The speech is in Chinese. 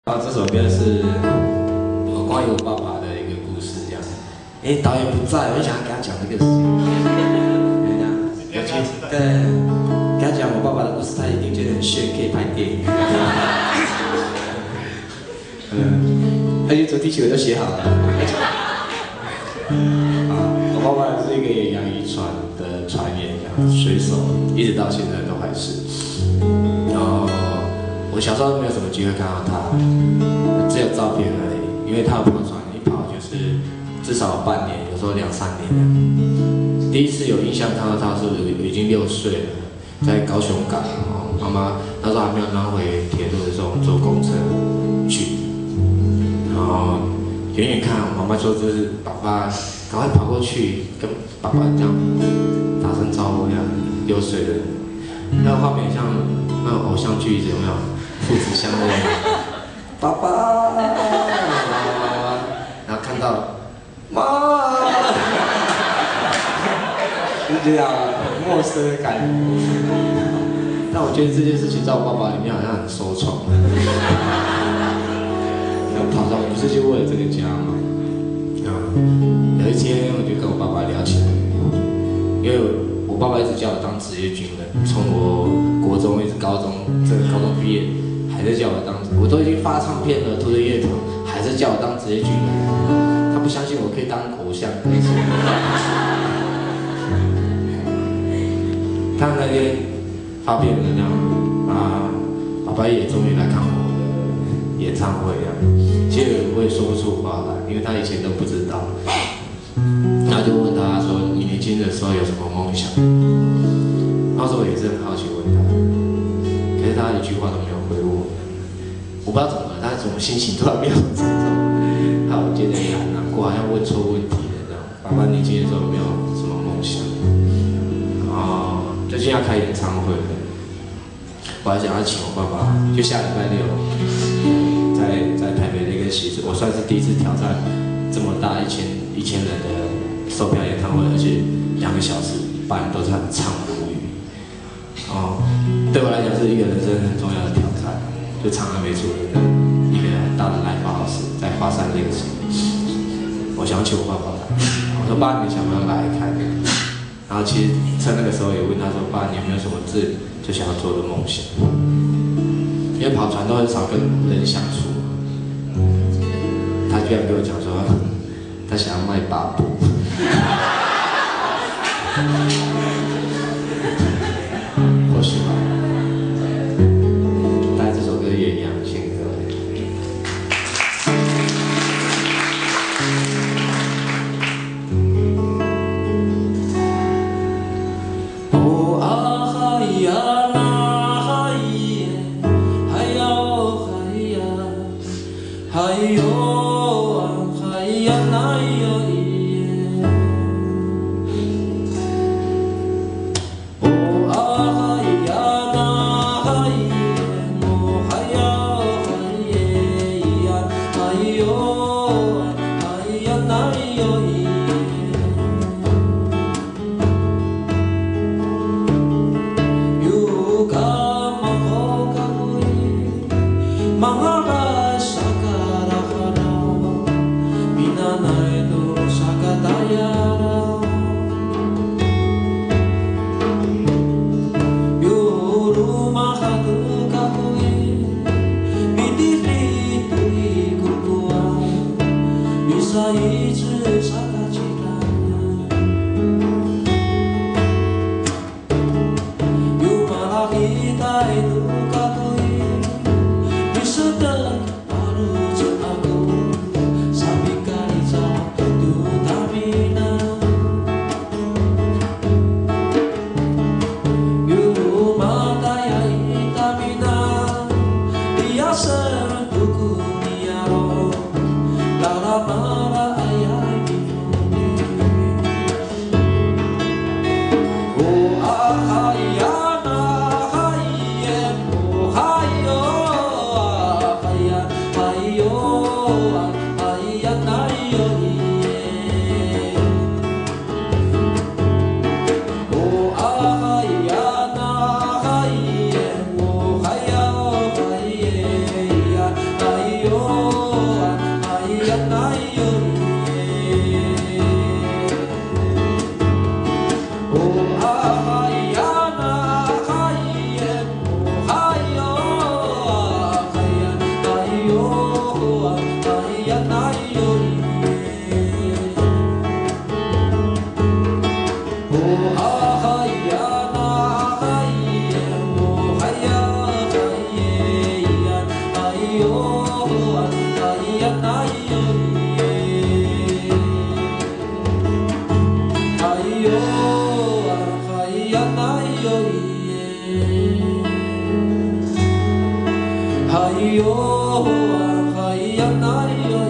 然后这首歌是关于我爸爸的一个故事，这样。导演不在，我就想给他讲这个事情。对，给他讲我爸爸的故事，他一定觉得很炫，可以拍电影。而且主题曲我都写好了。我爸爸是一个养渔船的船员，水手，一直到现在都还是。然后我小时候没有什么机会看到他，只有照片而已。因为他跑船一跑就是至少半年，有时候2、3年。第一次有印象看到他是已经6岁了，在高雄港。妈妈那时候还没有拿回铁路的时候，我们坐公车去。然后远远看，妈妈说就是爸爸赶快跑过去跟爸爸这样打声招呼，这样6岁的，那个画面像那种偶像剧，有没有？父子相认，爸爸，然后看到妈，就是这样很陌生的感觉。但我觉得这件事情在我爸爸里面好像很受宠。跑上不是就为了这个家吗？有一天我就跟我爸爸聊起来，因为我爸爸一直叫我当职业军人，从我国中一直高中，这个高中毕业，还在叫我当，我都已经发唱片了，涂着乐团，还是叫我当职业军人。他不相信我可以当偶像歌手。他那天发片了这样，爸爸也终于来看我的演唱会啊。其实我也说不出话来，因为他以前都不知道。然后就问他说：“你年轻的时候有什么梦想？”那时候我也是很好奇问他，可是他一句话都没有回我。我不知道怎么了，他怎么心情突然变得很沉重？我觉得也很难过，好像问错问题了这样。爸爸年轻的时候有没有什么梦想？最近要开演唱会了，我还想要请我爸爸，就下礼拜6。在台北的一个喜事，我算是第一次挑战这么大1000人的售票演唱会，而且2个小时半都是很唱母语。对我来讲是一个人生很重要的挑战，就长安美术的一个很大的live house，在华山练习。我想请我爸爸来，我说爸，你想不想来看？然后其实趁那个时候也问他说，爸，你有没有什么最想要做的梦想？因为跑船都很少跟人相处。他居然跟我讲说，他想要卖把布。或许吧。但这首歌也一样，献给各位。哦啊嗨呀啦嗨耶，嗨呀哦嗨呀，嗨哟。一直傻卡期待，有马拉皮带路卡布伊，你是的巴鲁吉阿古，萨比卡里扎杜达米纳，有马达亚伊达米纳，比亚森杜古尼亚罗，达拉马。哎嗨哟啊，嗨呀，哪里哟？